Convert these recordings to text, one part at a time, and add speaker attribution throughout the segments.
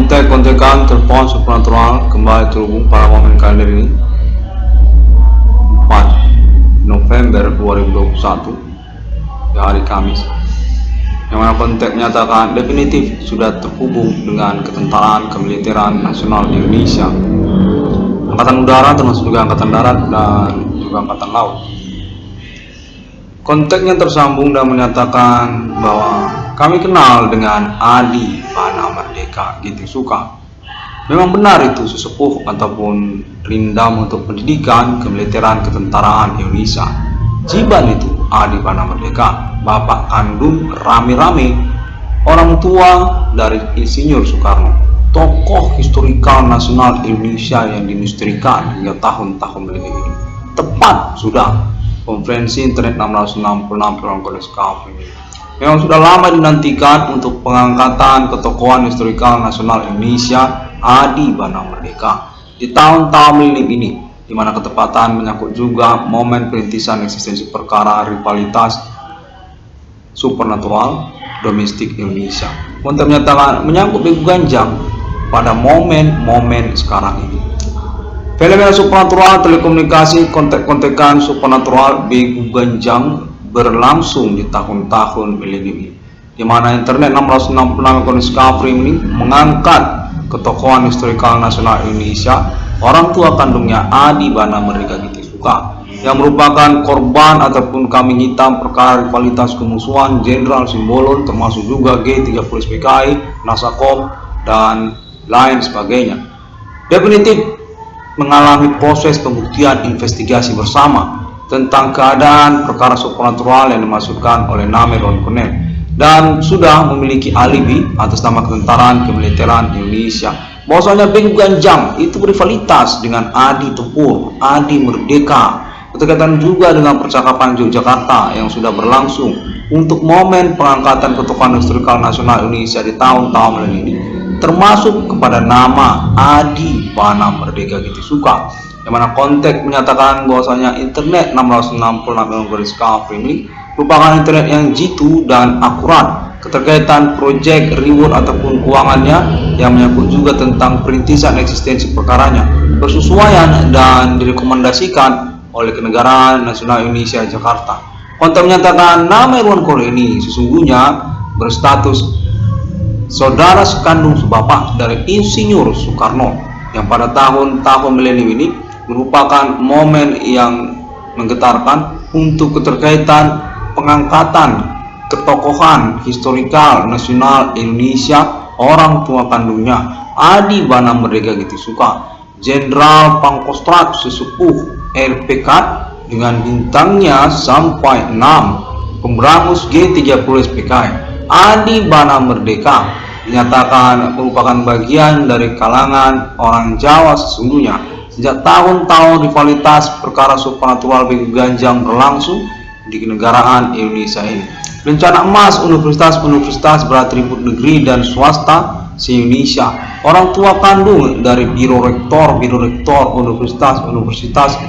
Speaker 1: kontek-kontekan telepon supernatural kembali terhubung pada momen kalender ini 4 November 2021 di hari Kamis, yang mana kontek menyatakan definitif sudah terhubung dengan ketentaraan kemiliteran nasional Indonesia, angkatan udara termasuk juga angkatan darat dan juga angkatan laut. Konteknya tersambung dan menyatakan bahwa kami kenal dengan Adi Bana Merdeka Ginting Suka. Memang benar itu sesepuh ataupun rindam untuk pendidikan kemiliteran ketentaraan Indonesia. Jiban itu Adi Bana Merdeka, bapak kandung rame-rame orang tua dari Insinyur Soekarno, tokoh historikal nasional Indonesia yang dimisterikan hingga tahun-tahun milenium ini. Tepat sudah konferensi internet 666 Kodeska ini memang sudah lama dinantikan untuk pengangkatan ketokohan historikal nasional Indonesia Adi Bana Merdeka di tahun-tahun milenium ini, di mana ketepatan menyangkut juga momen perintisan eksistensi perkara rivalitas supernatural domestik Indonesia. Untuk menyatakan menyangkut Begu Ganjang pada momen-momen sekarang ini. Fenomena supernatural telekomunikasi kontek-kontekan supernatural Begu Ganjang berlangsung di tahun-tahun milenium ini, di mana internet 666 Kodeska ini mengangkat ketokohan historikal nasional Indonesia, orang tua kandungnya Adi Bana Merdeka Ginting Suka, yang merupakan korban ataupun kambing hitam perkara rivalitas kemusuhan Jenderal Simbolon, termasuk juga G30 SPKI, Nasakom, dan lain sebagainya. Definitif mengalami proses pembuktian investigasi bersama tentang keadaan perkara supernatural yang dimaksudkan oleh nama Ron Cornell, dan sudah memiliki alibi atas nama ketentaraan kemiliteran Indonesia bahwasanya Begu Ganjang itu berrivalitas dengan Adi Tempur, Adi Merdeka, berkaitan juga dengan percakapan Yogyakarta yang sudah berlangsung untuk momen pengangkatan ketokohan historikal nasional Indonesia di tahun-tahun milenium ini, termasuk kepada nama Adi Bana Merdeka Ginting Suka, yang mana konteks menyatakan bahwasanya internet 666 Kodeska ini merupakan internet yang jitu dan akurat keterkaitan proyek reward ataupun keuangannya yang menyangkut juga tentang perintisan eksistensi perkaranya, bersesuaian dan direkomendasikan oleh Kenegaraan Nasional Indonesia Jakarta. Konteks menyatakan nama Irwan Kore ini sesungguhnya berstatus saudara sekandung sebapak dari Insinyur Soekarno, yang pada tahun-tahun milenium ini merupakan momen yang menggetarkan untuk keterkaitan pengangkatan ketokohan historikal nasional Indonesia, orang tua kandungnya Adi Bana Merdeka Ginting Suka, Jenderal Pangkostrat sesepuh RPK dengan bintangnya sampai 6, pemberangus G30 SPKI. Adi Bana Merdeka dinyatakan merupakan bagian dari kalangan orang Jawa sesungguhnya. Sejak tahun-tahun rivalitas perkara supernatural Begu Ganjang berlangsung di kenegaraan Indonesia ini. Rencana emas universitas-universitas beratribut negeri dan swasta se-Indonesia, orang tua kandung dari biro rektor universitas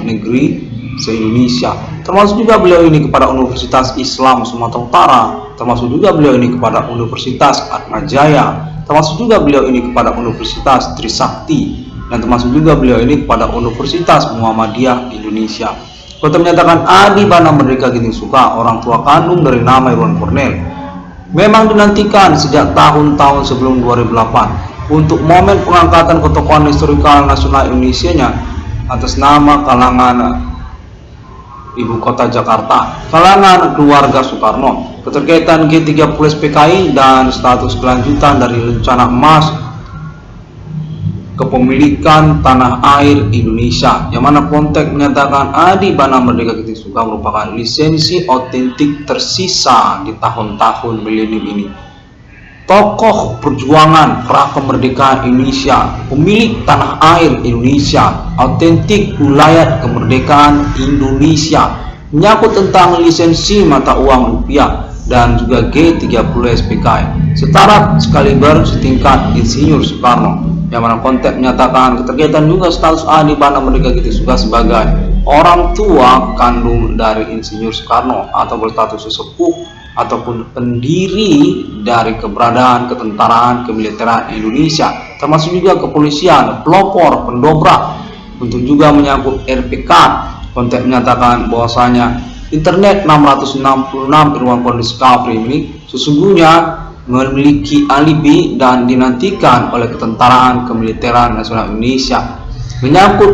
Speaker 1: negeri se-Indonesia, termasuk juga beliau ini kepada Universitas Islam Sumatera Utara, termasuk juga beliau ini kepada Universitas Atmajaya, termasuk juga beliau ini kepada Universitas Trisakti, dan termasuk juga beliau ini kepada Universitas Muhammadiyah Indonesia. Kota menyatakan Adi Bana Merdeka Ginting Suka, orang tua kandung dari nama Irwan Cornell, memang dinantikan sejak tahun-tahun sebelum 2008 untuk momen pengangkatan ketokohan historikal nasional Indonesia-nya atas nama kalangan Ibu Kota Jakarta, kalangan keluarga Soekarno, keterkaitan G30 SPKI dan status kelanjutan dari rencana emas kepemilikan tanah air Indonesia, yang mana konteks menyatakan Adi Bana Merdeka Ginting Suka merupakan lisensi otentik tersisa di tahun-tahun milenium ini. Tokoh perjuangan pra kemerdekaan Indonesia, pemilik tanah air Indonesia, autentik wilayah kemerdekaan Indonesia, menyangkut tentang lisensi mata uang rupiah dan juga G30 SPKI, setara sekaliber setingkat Insinyur Soekarno, yang mana konteks menyatakan keterkaitan juga status Adi Bana Merdeka Ginting Suka sebagai orang tua kandung dari Insinyur Soekarno atau berstatus sesepuh ataupun pendiri dari keberadaan ketentaraan kemiliteran Indonesia, termasuk juga kepolisian, pelopor, pendobrak, untuk juga menyangkut RPK. Konteks menyatakan bahwasanya Internet 666 Irwan Discovery ini sesungguhnya memiliki alibi dan dinantikan oleh ketentaraan kemiliteran nasional Indonesia. Menyangkut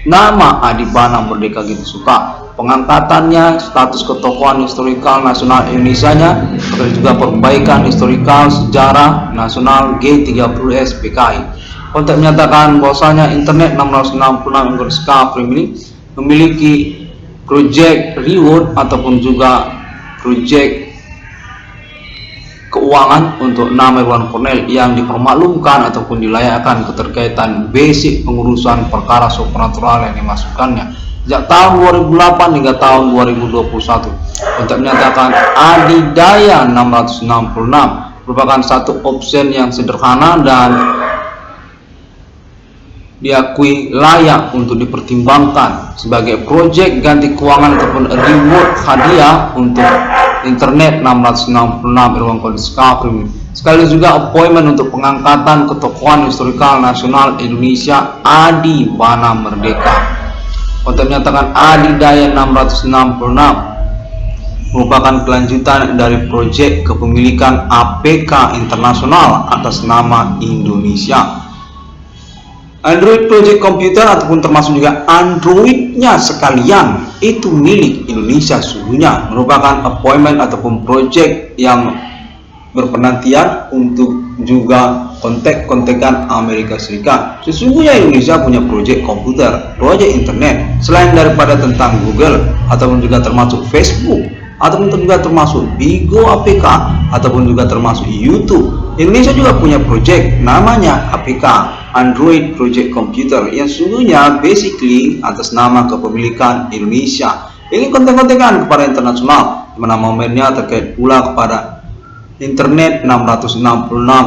Speaker 1: nama Adibana Merdeka Gitu Suka, pengangkatannya, status ketokohan historikal nasional Indonesia-nya, dan juga perbaikan historikal sejarah nasional G30S PKI. Konteks menyatakan bahwasanya Internet 666 Irwan Discovery ini memiliki project reward ataupun juga project keuangan untuk nama Irwan Cornell yang dipermaklumkan ataupun dilayakkan keterkaitan basic pengurusan perkara supranatural yang dimasukkannya sejak tahun 2008 hingga tahun 2021. Untuk menyatakan adidaya 666 merupakan satu option yang sederhana dan diakui layak untuk dipertimbangkan sebagai proyek ganti keuangan ataupun reward hadiah untuk Internet 666 Irwan Discovery, sekaligus juga appointment untuk pengangkatan ketokohan historikal nasional Indonesia Adibana Merdeka. Untuk menyatakan adidaya 666 merupakan kelanjutan dari proyek kepemilikan APK internasional atas nama Indonesia. Android Project Computer ataupun termasuk juga Androidnya sekalian itu milik Indonesia. Sesungguhnya merupakan appointment ataupun project yang berpenantian untuk juga kontek-kontekan Amerika Serikat. Sesungguhnya Indonesia punya project komputer, project internet, selain daripada tentang Google ataupun juga termasuk Facebook, ataupun juga termasuk Bigo APK, ataupun juga termasuk YouTube. Indonesia juga punya project namanya APK, Android Project Computer, yang sesungguhnya basically atas nama kepemilikan Indonesia. Ini konten-kontekan kepada internasional, di mana momennya terkait pula kepada Internet 666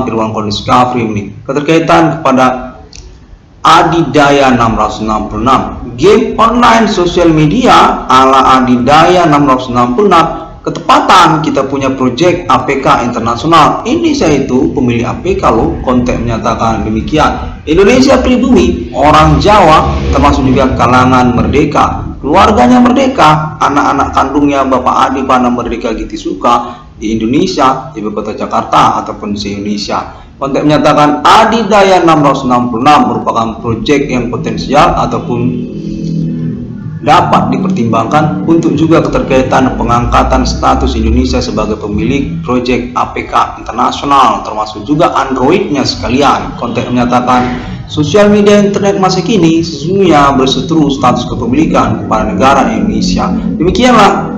Speaker 1: Irwan Discovery ini, keterkaitan kepada adidaya 666 game online sosial media ala adidaya 666. Ketepatan kita punya proyek APK internasional. Indonesia itu pemilik APK loh. Konteks menyatakan demikian. Indonesia pribumi, orang Jawa, termasuk juga kalangan merdeka, keluarganya merdeka, anak-anak kandungnya Bapak Adibana Merdeka Gitu Suka di Indonesia, di Ibu Kota Jakarta ataupun di Indonesia. Konteks menyatakan adidaya 666 merupakan proyek yang potensial ataupun dapat dipertimbangkan untuk juga keterkaitan pengangkatan status Indonesia sebagai pemilik proyek APK internasional, termasuk juga Androidnya sekalian. Konteks menyatakan sosial media internet masa kini sesungguhnya berseteru status kepemilikan kepada negara Indonesia. Demikianlah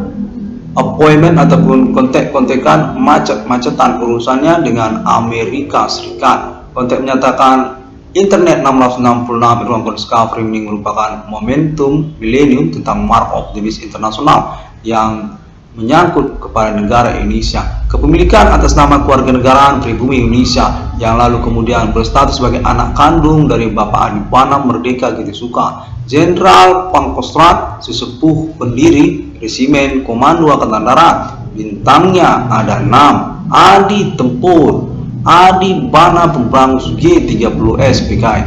Speaker 1: appointment ataupun kontek-kontekan macet-macetan urusannya dengan Amerika Serikat. Konteks menyatakan Internet 666 Irwan Discovery ini merupakan momentum milenium tentang Mark of the Beast internasional yang menyangkut kepada negara Indonesia, kepemilikan atas nama kewarganegaraan pribumi Indonesia yang lalu kemudian berstatus sebagai anak kandung dari Bapak Adibana Merdeka Gitu Suka, Jenderal Pangkostrat, sesepuh pendiri Resimen Komando Angkatan Darat. Bintangnya ada 6, Adi Tempur, Adibana Pemberangus G30S PKI.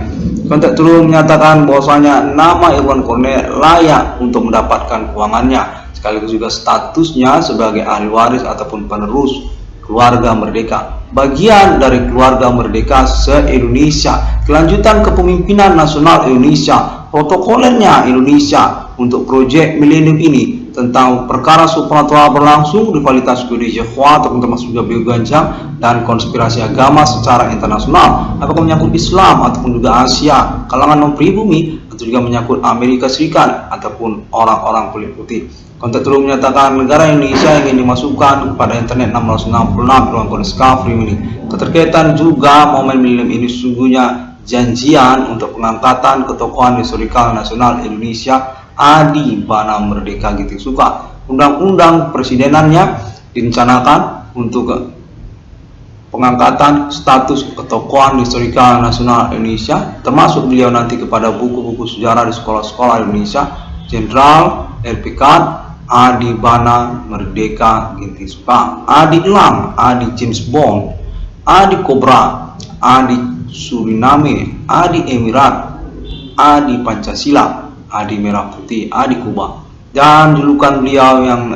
Speaker 1: Konteks turun menyatakan bahwasanya nama Irwan Cornell layak untuk mendapatkan keuangannya, sekaligus juga statusnya sebagai ahli waris ataupun penerus keluarga merdeka, bagian dari keluarga merdeka se-Indonesia, kelanjutan kepemimpinan nasional Indonesia, protokolernya Indonesia untuk proyek milenium ini tentang perkara supranatural berlangsung, rivalitas Gereja ataupun termasuk juga ganjang dan konspirasi agama secara internasional, apakah menyangkut Islam ataupun juga Asia, kalangan non-pribumi, atau juga menyangkut Amerika Serikat ataupun orang-orang kulit putih. Konteks turun menyatakan negara Indonesia ingin dimasukkan kepada Internet 666 Irwan Discovery ini. Keterkaitan juga momen milenium ini sesungguhnya janjian untuk pengangkatan ketokohan historikal nasional Indonesia Adibana Merdeka Gitu Suka. Undang-undang presidenannya direncanakan untuk pengangkatan status ketokohan historikal nasional Indonesia, termasuk beliau nanti kepada buku-buku sejarah di sekolah-sekolah Indonesia, Jenderal, RPK, Adi Bana Merdeka Ginting Soekarno, Adi Elang, Adi James Bond, Adi Kobra, Adi Suriname, Adi Emirat, Adi Pancasila, Adi Merah Putih, Adi Kuba, dan julukan beliau yang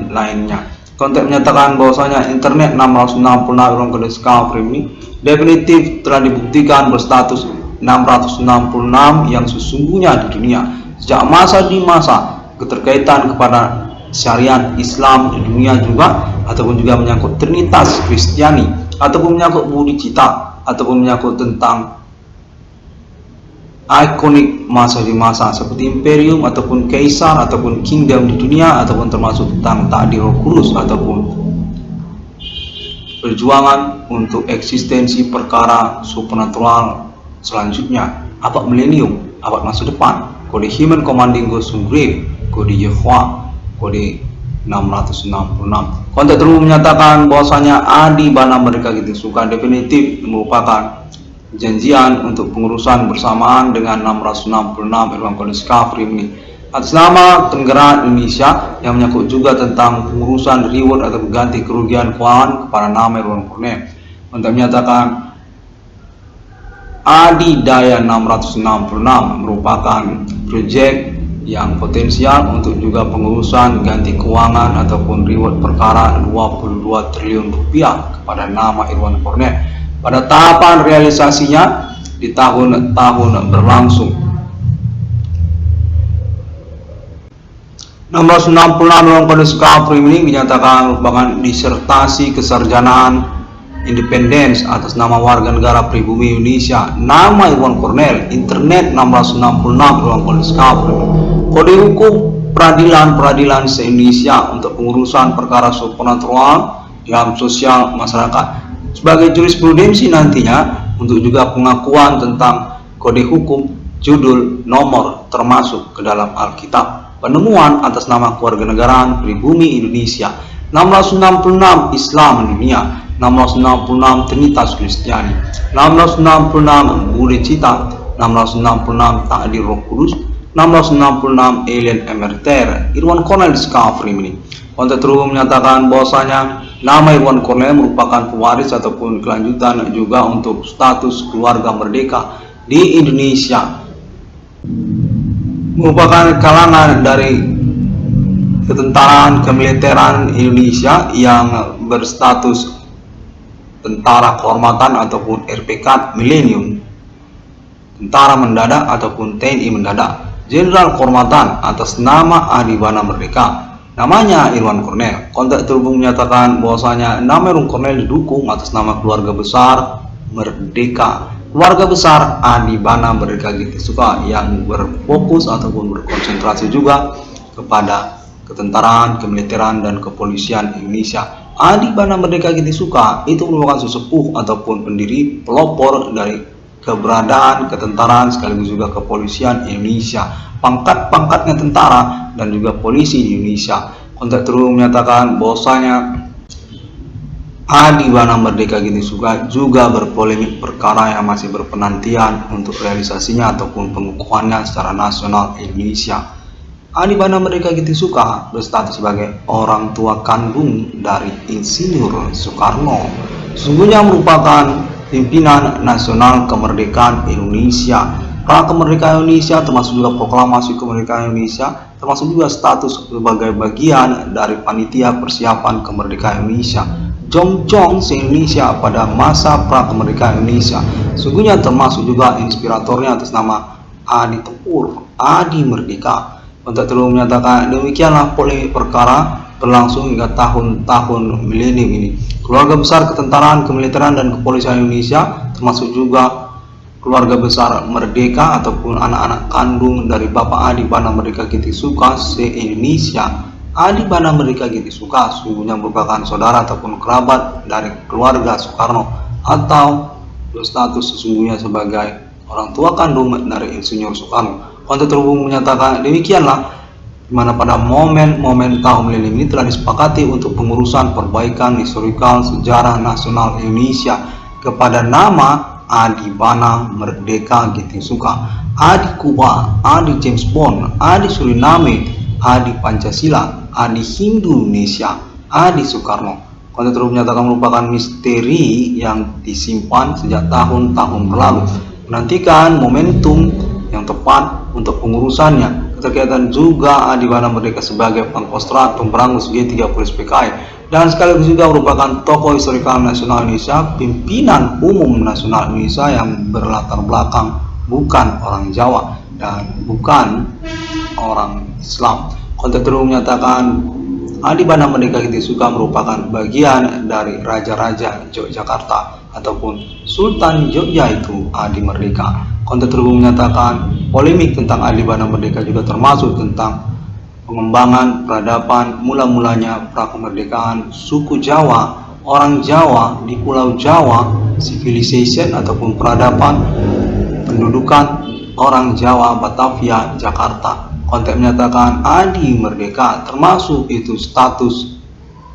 Speaker 1: lainnya. Kontek menyatakan bahwasanya internet 666 ruang kode discovery ini definitif telah dibuktikan berstatus 666 yang sesungguhnya di dunia sejak masa keterkaitan kepada syariat Islam di dunia juga, ataupun juga menyangkut Trinitas Kristiani, ataupun menyangkut budi cita, ataupun menyangkut tentang ikonik masa seperti imperium ataupun kaisar ataupun kingdom di dunia, ataupun termasuk tentang takdir Roh Kudus ataupun perjuangan untuk eksistensi perkara supernatural selanjutnya, abad milenium, abad masa depan, kode Human Commanding Ghost Grave, kode Yehwa, kode 666. Kontak terus menyatakan bahwasanya Adi Bana Merdeka Ginting Soekarno definitif merupakan janjian untuk pengurusan bersamaan dengan 666 ruang kode discovery ini atas nama Negara Indonesia, yang menyangkut juga tentang pengurusan reward atau ganti kerugian keuangan kepada nama Irwan Cornell. Untuk menyatakan Adi Daya 666 merupakan proyek yang potensial untuk juga pengurusan ganti keuangan ataupun reward perkara 22 triliun rupiah kepada nama Irwan Cornell. Pada tahapan realisasinya di tahun-tahun berlangsung. 666 ruang kode discovery ini dinyatakan merupakan disertasi kesarjanaan independence atas nama warga negara pribumi Indonesia, nama Irwan Cornell, internet 666 ruang kode discovery, kode hukum peradilan se-Indonesia untuk pengurusan perkara supernatural dalam sosial masyarakat. Sebagai jurisprudensi nantinya untuk juga pengakuan tentang kode hukum, judul, nomor termasuk ke dalam Alkitab, penemuan atas nama kewarganegaraan pribumi Indonesia, 666 Islam dunia, 666 Trinitas Kristiani, 666 budi cita, 666 takdir Roh Kudus, 666 alien emeriter Irwan Cornell discovery ini. Kontak terus menyatakan bahwasanya nama Irwan Cornell merupakan pewaris ataupun kelanjutan juga untuk status keluarga merdeka di Indonesia, merupakan kalangan dari ketentaraan kemiliteran Indonesia yang berstatus tentara kehormatan ataupun RPK milenium, tentara mendadak ataupun TNI mendadak, jenderal kehormatan atas nama Adi Bana Merdeka, namanya Irwan Cornell. Kontak terhubung menyatakan bahwasanya nama Irwan Cornell didukung atas nama keluarga besar Merdeka, keluarga besar Adi Bana Merdeka Ginting Soekarno yang berfokus ataupun berkonsentrasi juga kepada ketentaraan, kemiliteran dan kepolisian Indonesia. Adi Bana Merdeka Ginting Soekarno itu merupakan sesepuh ataupun pendiri pelopor dari keberadaan ketentaraan sekaligus juga kepolisian Indonesia, pangkat-pangkatnya tentara dan juga polisi di Indonesia. Kontak terus menyatakan bahwasanya Adi Bana Merdeka Ginting Soekarno juga berpolemik perkara yang masih berpenantian untuk realisasinya ataupun pengukuhannya secara nasional Indonesia. Adi Bana Merdeka Ginting Soekarno berstatus sebagai orang tua kandung dari Insinyur Soekarno, sesungguhnya merupakan pimpinan nasional kemerdekaan Indonesia. Pra kemerdekaan Indonesia termasuk juga proklamasi kemerdekaan Indonesia, termasuk juga status sebagai bagian dari panitia persiapan kemerdekaan Indonesia, Jongjong se-Indonesia pada masa pra kemerdekaan Indonesia. Sesungguhnya termasuk juga inspiratornya atas nama Adi Tempur, Adi Merdeka. Untuk terus menyatakan demikianlah polemik perkara berlangsung hingga tahun-tahun milenium ini. Keluarga besar ketentaraan, kemiliteran dan kepolisian Indonesia, termasuk juga keluarga besar Merdeka ataupun anak-anak kandung dari Bapak Adi Bana Merdeka Ginting Soekarno se-Indonesia. Adi Bana Merdeka Ginting Soekarno sesungguhnya merupakan saudara ataupun kerabat dari keluarga Soekarno atau berstatus sesungguhnya sebagai orang tua kandung dari Insinyur Soekarno. Kontak terhubung menyatakan demikianlah di mana pada momen-momen tahun milenium ini telah disepakati untuk pengurusan perbaikan historikal sejarah nasional Indonesia kepada nama Adi Bana Merdeka Ginting Soekarno, Adi Kuba, Adi James Bond, Adi Suriname, Adi Pancasila, Adi Indonesia, Adi Soekarno. Konten tersebut menyatakan merupakan misteri yang disimpan sejak tahun-tahun berlalu, menantikan momentum yang tepat untuk pengurusannya. Keterkaitan juga Adi Bana Merdeka sebagai pangkostrat pemberangus G30 PKI dan sekaligus juga merupakan tokoh historikal nasional Indonesia, pimpinan umum nasional Indonesia yang berlatar belakang bukan orang Jawa dan bukan orang Islam. Konten tersebut menyatakan Adi Bana Merdeka Suka merupakan bagian dari Raja-Raja Yogyakarta ataupun Sultan Jogja itu Adi Merdeka. Konten tersebut menyatakan polemik tentang Adi Bana Merdeka juga termasuk tentang pengembangan peradaban mula-mulanya prakemerdekaan suku Jawa, orang Jawa di Pulau Jawa, civilization ataupun peradaban pendudukan orang Jawa Batavia Jakarta. Konten menyatakan Adi Merdeka termasuk itu status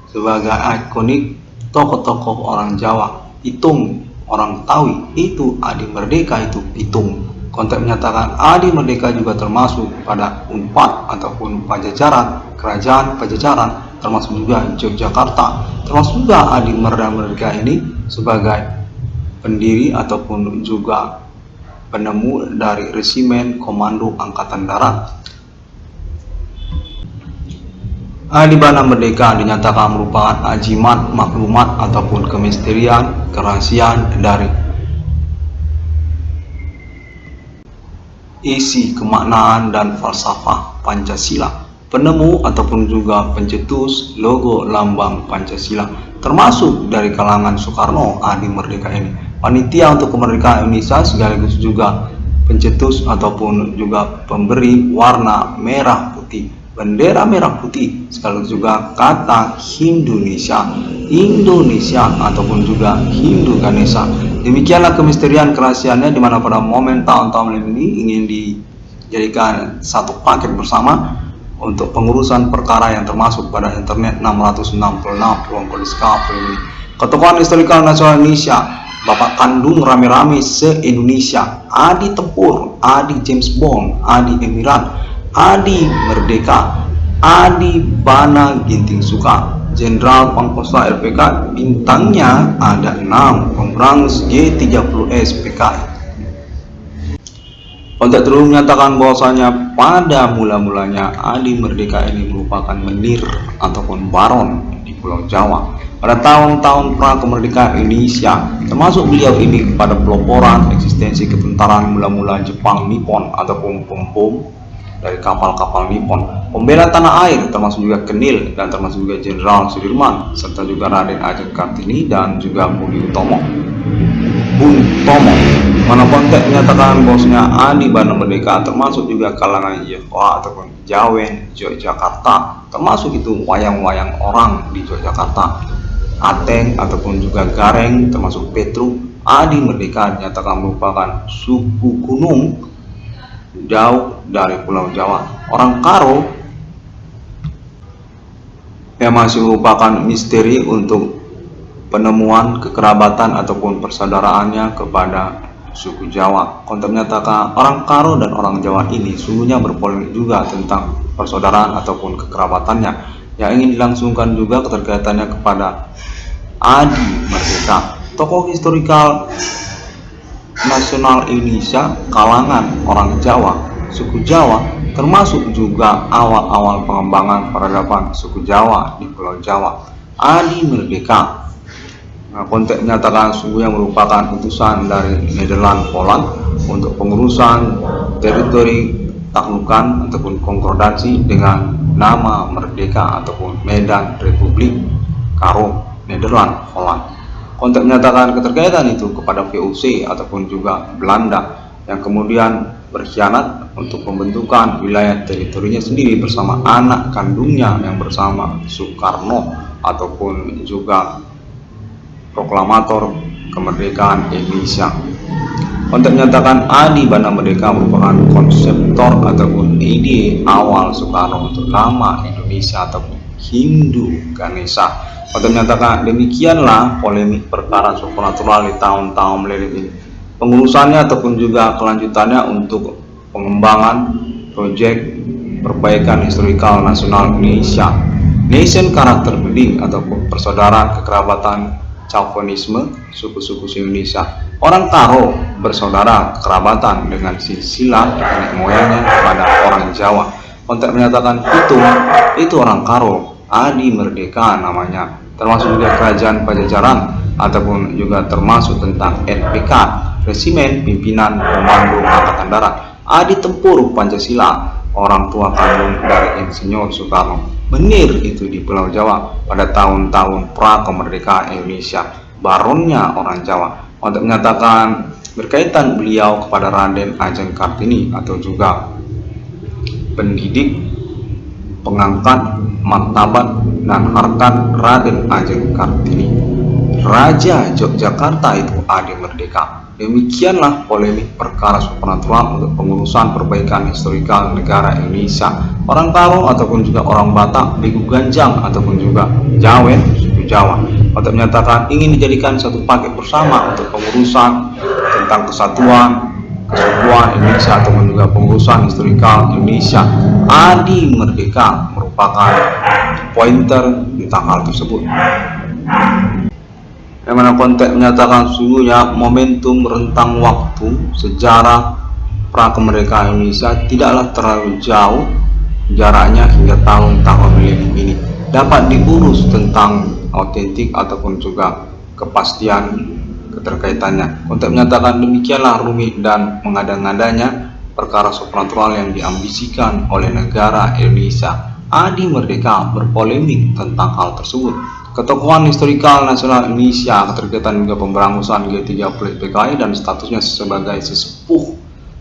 Speaker 1: sebagai ikonik tokoh-tokoh orang Jawa. Pitung, orang Betawi itu Adi Merdeka itu Pitung. Konten menyatakan Adi Merdeka juga termasuk pada Unpad ataupun Pajajaran, kerajaan Pajajaran, termasuk juga Yogyakarta. Termasuk juga Adi Merdeka ini sebagai pendiri ataupun juga penemu dari Resimen Komando Angkatan Darat. Adi Bana Merdeka dinyatakan merupakan ajimat maklumat ataupun kemisterian, kerahasiaan dari isi kemaknaan dan falsafah Pancasila, penemu ataupun juga pencetus logo lambang Pancasila, termasuk dari kalangan Soekarno. Adi Merdeka ini panitia untuk kemerdekaan Indonesia sekaligus juga pencetus ataupun juga pemberi warna merah putih, bendera merah putih, sekaligus juga kata Indonesia ataupun juga Hindu Ganesha. Demikianlah kemisterian kerahasiaannya, di mana pada momen tahun-tahun ini ingin dijadikan satu paket bersama untuk pengurusan perkara yang termasuk pada internet 666 ruang kodiskap ini. Ketokohan historikal nasional Indonesia, Bapak kandung rame-rame se-Indonesia, Adi Tempur, Adi James Bond, Adi Emirat, Adi Merdeka, Adi Bana Ginting Suka, Jenderal Pangkostrat RPK, bintangnya ada 6, pemberangus G30S PKI. Konten terus menyatakan bahwasanya pada mula-mulanya Adi Merdeka ini merupakan menir ataupun baron di Pulau Jawa. Pada tahun-tahun pra-kemerdekaan Indonesia, termasuk beliau ini pada peloporan eksistensi ketentaraan mula-mula Jepang Nippon ataupun pembom dari kapal-kapal Nippon, pembela tanah air termasuk juga Kenil dan termasuk juga Jenderal Sudirman serta juga Raden Ajeng Kartini dan juga Bung Tomo. Mana konteks menyatakan bahwasanya Adi Bana Merdeka termasuk juga kalangan Jawa ataupun Jawen Yogyakarta, termasuk itu wayang-wayang orang di Yogyakarta, Ateng ataupun juga Gareng termasuk Petru. Adi Merdeka dinyatakan merupakan suku gunung jauh dari Pulau Jawa, orang Karo, yang masih merupakan misteri untuk penemuan kekerabatan ataupun persaudaraannya kepada suku Jawa. Konten menyatakan orang Karo dan orang Jawa ini sungguhnya berpolemik juga tentang persaudaraan ataupun kekerabatannya, yang ingin dilangsungkan juga keterkaitannya kepada Adi Merdeka, tokoh historikal nasional Indonesia, kalangan orang Jawa, suku Jawa, termasuk juga awal-awal pengembangan peradaban suku Jawa di Pulau Jawa. Adi Merdeka, konteks menyatakan sungguhnya merupakan utusan dari Nederland Poland untuk pengurusan teritori taklukan ataupun konkordansi dengan nama Merdeka ataupun Medan Republik Karo Nederland Poland. Konteks menyatakan keterkaitan itu kepada VOC ataupun juga Belanda yang kemudian berkhianat untuk pembentukan wilayah teritorinya sendiri bersama anak kandungnya yang bersama Soekarno ataupun juga proklamator kemerdekaan Indonesia. Konteks menyatakan Adi Bana Merdeka merupakan konseptor ataupun ide awal Soekarno untuk nama Indonesia ataupun Hindu Ganesha. Konteks menyatakan demikianlah polemik perkara supernatural di tahun-tahun melilit ini. Pengurusannya ataupun juga kelanjutannya untuk pengembangan proyek perbaikan historikal nasional Indonesia. Nation karakter building ataupun persaudaraan kekerabatan Chauvinisme suku-suku Indonesia. Orang Karo bersaudara kekerabatan dengan silsilah nenek moyangnya pada orang Jawa. Konteks menyatakan itu orang Karo, Adi Merdeka namanya, termasuk juga kerajaan Pajajaran ataupun juga termasuk tentang RPK, Resimen Pimpinan Komando Angkatan Darat. Adi Tempur Pancasila, orang tua kandung dari Insinyur Soekarno. Menir itu di Pulau Jawa pada tahun-tahun pra-kemerdekaan Indonesia, baronnya orang Jawa. Untuk menyatakan berkaitan beliau kepada Raden Ajeng Kartini atau juga pendidik, pengangkat, martabat, dan harkat Raden Ajeng Kartini, Raja Yogyakarta itu Adi Merdeka. Demikianlah polemik perkara supranatural untuk pengurusan perbaikan historikal negara Indonesia. Orang Karo ataupun juga orang Batak, Bigu Ganjang ataupun juga Jawen, suku Jawa, untuk menyatakan ingin dijadikan satu paket bersama untuk pengurusan tentang kesatuan, kesukuan Indonesia ataupun juga pengurusan historikal Indonesia. Adi Merdeka merupakan pointer tentang hal tersebut. Yang mana konteks menyatakan sungguhnya momentum rentang waktu sejarah pra-kemerdekaan Indonesia tidaklah terlalu jauh jaraknya hingga tahun-tahun milenium ini, dapat diurus tentang autentik ataupun juga kepastian keterkaitannya. Konteks menyatakan demikianlah rumit dan mengada-ngadanya perkara supranatural yang diambisikan oleh negara Indonesia. Adi Merdeka berpolemik tentang hal tersebut. Ketokohan historikal nasional Indonesia, keterkaitan juga pemberangusan G30 PKI dan statusnya sebagai sesepuh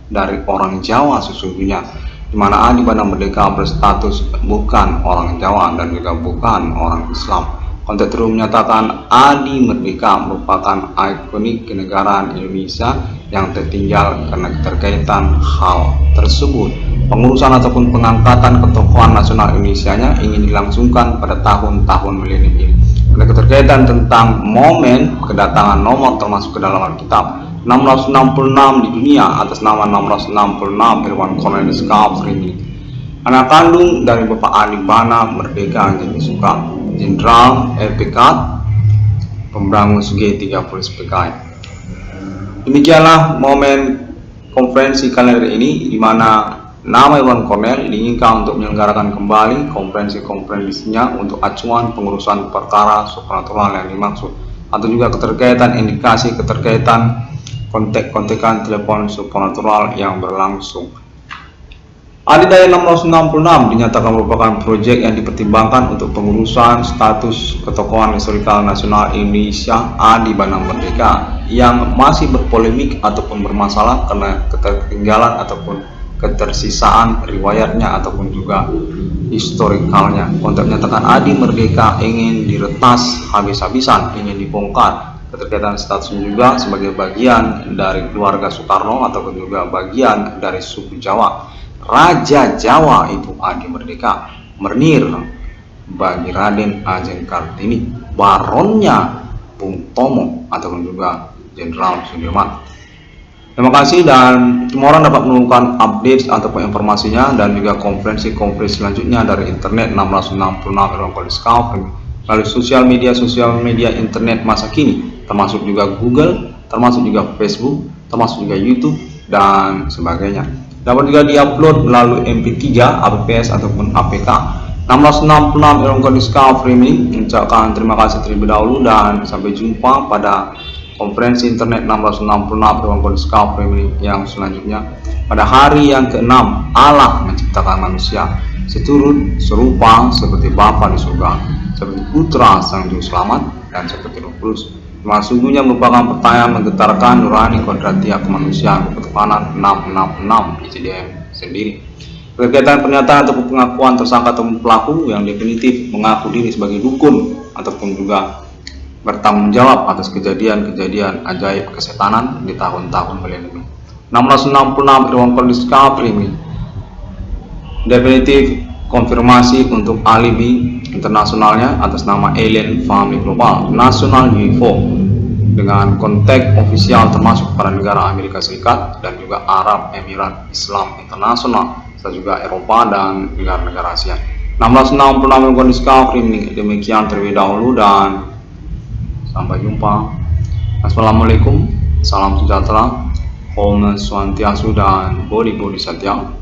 Speaker 1: dari orang Jawa sesungguhnya, di mana Adi Merdeka berstatus bukan orang Jawa dan juga bukan orang Islam. Konteks terus menyatakan Adi Merdeka merupakan ikonik kenegaraan Indonesia yang tertinggal karena keterkaitan hal tersebut. Pengurusan ataupun pengangkatan ketokohan nasional Indonesianya ingin dilangsungkan pada tahun-tahun milenium ini. Ada keterkaitan tentang momen kedatangan nomor termasuk ke dalam Alkitab 666 di dunia atas nama 666 Irwan Cornelis Kavrini, anak kandung dari Bapak Adi Merdeka jadi suka Jenderal RPK Pemberangus G30 PKI. Demikianlah momen konferensi kalender ini, di mana nama Irwan Cornel diinginkan untuk menyelenggarakan kembali konferensi-konferensinya untuk acuan pengurusan perkara supranatural yang dimaksud, atau juga keterkaitan indikasi keterkaitan kontek-kontekan telepon supranatural yang berlangsung. Adidaya 666 dinyatakan merupakan proyek yang dipertimbangkan untuk pengurusan status ketokohan historikal nasional Indonesia Adi Merdeka yang masih berpolemik ataupun bermasalah karena ketertinggalan ataupun ketersisaan riwayatnya ataupun juga historikalnya. Konteks menyatakan Adi Merdeka ingin diretas habis-habisan, ingin dibongkar. Keterkaitan statusnya juga sebagai bagian dari keluarga Soekarno ataupun juga bagian dari suku Jawa. Raja Jawa itu Adi Merdeka, Menir bagi Raden Ajeng Kartini, baronnya Bung Tomo ataupun juga Jenderal Sudirman. Terima kasih, dan semua orang dapat menemukan update ataupun informasinya dan juga konferensi-konferensi selanjutnya dari internet 666 Irwan Cornelis Kavrini melalui sosial media internet masa kini, termasuk juga Google, termasuk juga Facebook, termasuk juga YouTube dan sebagainya. Dapat juga diupload melalui MP3, APPS ataupun APK. 666 Irwan Cornelis Kavrini mengucapkan terima kasih terlebih dahulu dan sampai jumpa pada konferensi internet 666 Irwan Cornelis Kavrini yang selanjutnya pada hari yang ke-6. Allah menciptakan manusia seturut serupa seperti Bapa di surga, seperti Putra Sang Juru Selamat, dan seperti Roh Kudus. Sesungguhnya merupakan pertanyaan menggetarkan nurani kodratia kemanusiaan ketuhanan 666 ICDM sendiri. Kegiatan pernyataan ataupun pengakuan tersangka atau pelaku yang definitif mengaku diri sebagai dukun ataupun juga bertanggung jawab atas kejadian-kejadian ajaib kesetanan di tahun-tahun milenium. 666 Irwan Cornelis Kavrini definitif konfirmasi untuk alibi internasionalnya atas nama Alien Family Global National UFO dengan kontak ofisial termasuk pada negara Amerika Serikat dan juga Arab Emirat Islam Internasional serta juga Eropa dan negara-negara Asia. 1666 melakukan discovery. Demikian terlebih dahulu dan sampai jumpa. Assalamualaikum, salam sejahtera, Om Swastiastu dan Bodhi Bodhisattva.